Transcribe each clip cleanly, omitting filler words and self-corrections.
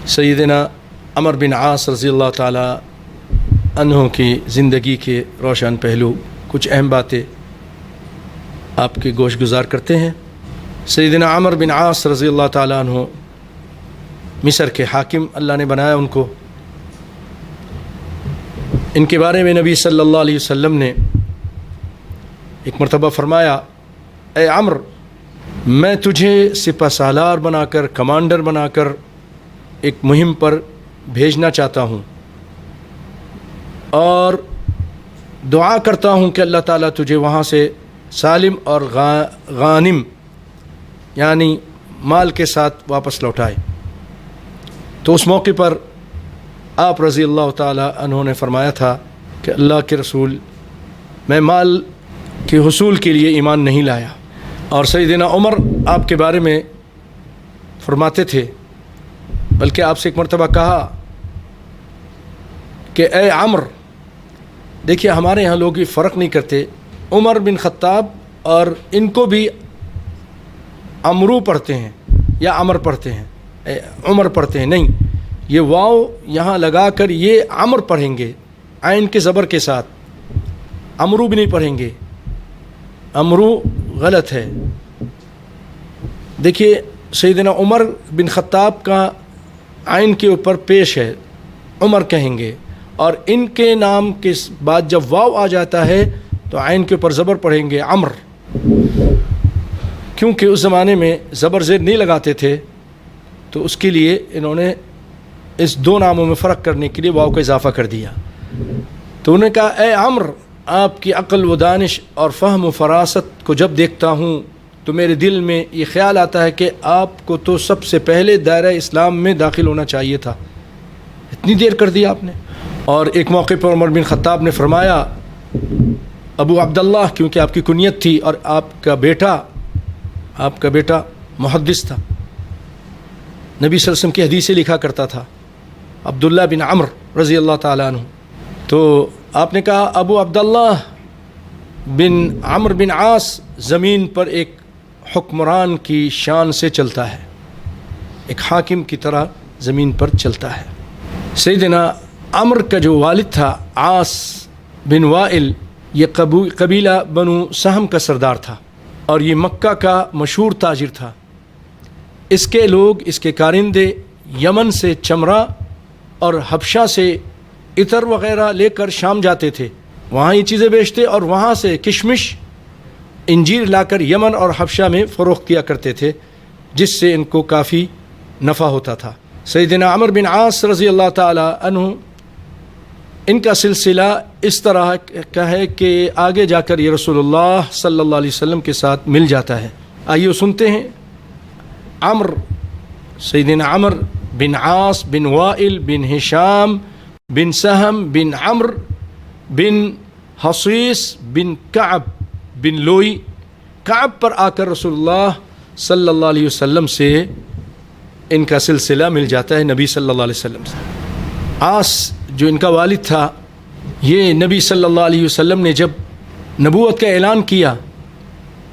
सैयदना अमर बिन आस रज़ी अल्लाह ताला अन्हों की ज़िंदगी के रोशन पहलू कुछ अहम बातें आपके गोश गुजार करते हैं। सैयदना अमर बिन आस रज़ी अल्लाह ताला अन्हों मिस्र के हाकिम अल्लाह ने बनाया उनको। इनके बारे में नबी सल्लल्लाहु अलैहि वसल्लम ने एक मरतबा फरमाया, ए अमर, मैं तुझे सिपह सालार बनाकर, कमांडर बनाकर एक मुहिम पर भेजना चाहता हूँ और दुआ करता हूँ कि अल्लाह ताला तुझे वहाँ से सालिम और गानिम यानी माल के साथ वापस लौटाए। तो उस मौके पर आप रज़ी अल्लाह ताला अन्हों ने फरमाया था कि अल्लाह के रसूल, मैं माल के हुसूल के लिए ईमान नहीं लाया। और सैयदना उमर आपके बारे में फरमाते थे, बल्कि आपसे एक मरतबा कहा कि ए अमर, देखिए हमारे यहाँ लोग ये फ़र्क नहीं करते, उमर बिन ख़त्ताब और इनको भी अमरू पढ़ते हैं या अमर पढ़ते हैं, उमर पढ़ते हैं, नहीं, ये वाव यहाँ लगा कर ये अमर पढ़ेंगे आइन के ज़बर के साथ, अमरू भी नहीं पढ़ेंगे, अमरू गलत है। देखिए सैयदना उमर बिन ख़त्ताब का आइन के ऊपर पेश है, उमर कहेंगे, और इनके नाम के बाद जब वाव आ जाता है तो आइन के ऊपर ज़बर पढ़ेंगे अमर, क्योंकि उस ज़माने में ज़बर ज़ेर नहीं लगाते थे, तो उसके लिए इन्होंने इस दो नामों में फ़र्क करने के लिए वाव का इजाफ़ा कर दिया। तो उन्होंने कहा, ए अमर, आपकी अक़ल व दानिश और फ़हम व फ़रासत को जब देखता हूँ तो मेरे दिल में ये ख़्याल आता है कि आपको तो सबसे पहले दायरा इस्लाम में दाखिल होना चाहिए था, इतनी देर कर दी आपने। और एक मौके पर उमर बिन ख़त्ताब ने फरमाया, अबू अब्दुल्लाह, क्योंकि आपकी कुनियत थी, और आपका बेटा मुहद्दिस था, नबी सल्लल्लाहु अलैहि वसल्लम की हदीसें लिखा करता था, अब्दुल्ला बिन अमर रज़ी अल्लाह ताला अन्हु। तो आपने कहा, अबू अब्दुल्लाह बिन अमर बिन आस ज़मीन पर एक हुक्मरान की शान से चलता है, एक हाकिम की तरह ज़मीन पर चलता है। सैयदना अमर का जो वालिद था आस बिन वाइल, ये कबीला बनु सहम का सरदार था और ये मक्का का मशहूर ताजिर था। इसके लोग, इसके कारिंदे यमन से चमड़ा और हबशा से इतर वग़ैरह लेकर शाम जाते थे, वहाँ ये चीज़ें बेचते और वहाँ से किशमिश, इंजीर लाकर यमन और हबशा में फ़रोख्त किया करते थे, जिससे इनको काफ़ी नफ़ा होता था। सैयदना अमर बिन आस रज़ी अल्लाह ताला अन्हु, इनका सिलसिला इस तरह का है कि आगे जाकर ये रसूलुल्लाह सल्लल्लाहु अलैहि वसल्लम के साथ मिल जाता है। आइए सुनते हैं सैयदना अमर बिन आस बिन वाइल बिन हिशाम बिन सहम बिन अमर बिन हसीस बिन कअब बिन लोई, कअब पर आकर रसूलुल्लाह सल्लल्लाहु अलैहि वसल्लम से इनका सिलसिला मिल जाता है, नबी सल्लल्लाहु अलैहि वसल्लम से। आस जो इनका वालिद था, ये नबी सल्लल्लाहु अलैहि वसल्लम ने जब नबूवत का ऐलान किया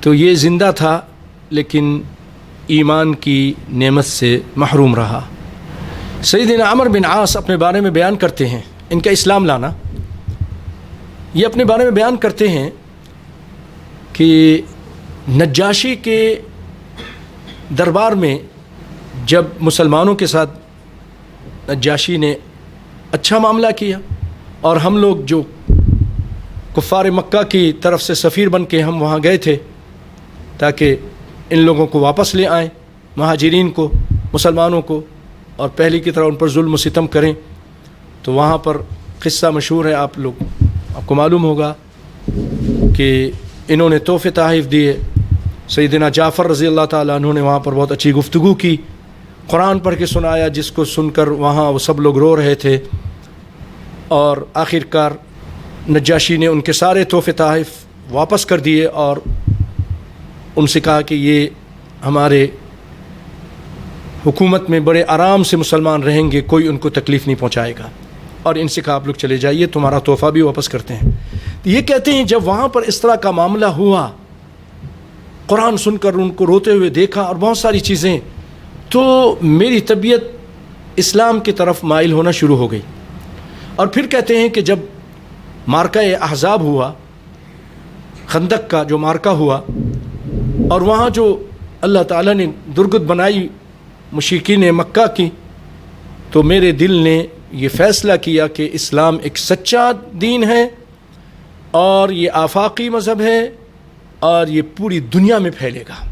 तो ये ज़िंदा था, लेकिन ईमान की नेमत से महरूम रहा। सैयदना अमर बिन आस अपने बारे में बयान करते हैं, इनका इस्लाम लाना, ये अपने बारे में बयान करते हैं कि नज्जाशी के दरबार में जब मुसलमानों के साथ नज्जाशी ने अच्छा मामला किया और हम लोग जो कुफ़ार मक्का की तरफ से सफ़ीर बन के हम वहाँ गए थे ताकि इन लोगों को वापस ले आएँ, महाजिरीन को, मुसलमानों को, और पहले की तरह उन पर जुल्म सितम करें, तो वहाँ पर क़िस्सा मशहूर है, आपको मालूम होगा कि इन्होंने तोहफ़े तोहफ़े दिए। सैयदना जाफ़र रज़ी अल्लाह ताला अन्हु ने वहाँ पर बहुत अच्छी गुफ्तगू की, कुरान पढ़ के सुनाया, जिसको सुनकर वहाँ वो सब लोग रो रहे थे, और आखिरकार नज्जाशी ने उनके सारे तोहफ़े तोहफ़े वापस कर दिए और उनसे कहा कि ये हमारे हुकूमत में बड़े आराम से मुसलमान रहेंगे, कोई उनको तकलीफ़ नहीं पहुँचाएगा, और इनसे कहा आप लोग चले जाइए, तुम्हारा तोहफ़ा भी वापस करते हैं। तो ये कहते हैं जब वहाँ पर इस तरह का मामला हुआ, कुरान सुनकर उनको रोते हुए देखा और बहुत सारी चीज़ें, तो मेरी तबीयत اسلام کی طرف مائل ہونا شروع ہو گئی. اور پھر کہتے ہیں کہ جب معرکہ احزاب ہوا، خندق کا جو معرکہ ہوا، اور وہاں جو اللہ تعالیٰ نے درگت بنائی مشرکین مکہ کی، تو میرے دل نے یہ فیصلہ کیا کہ اسلام ایک سچا دین ہے، اور یہ آفاقی مذہب ہے، اور یہ پوری دنیا میں پھیلے گا.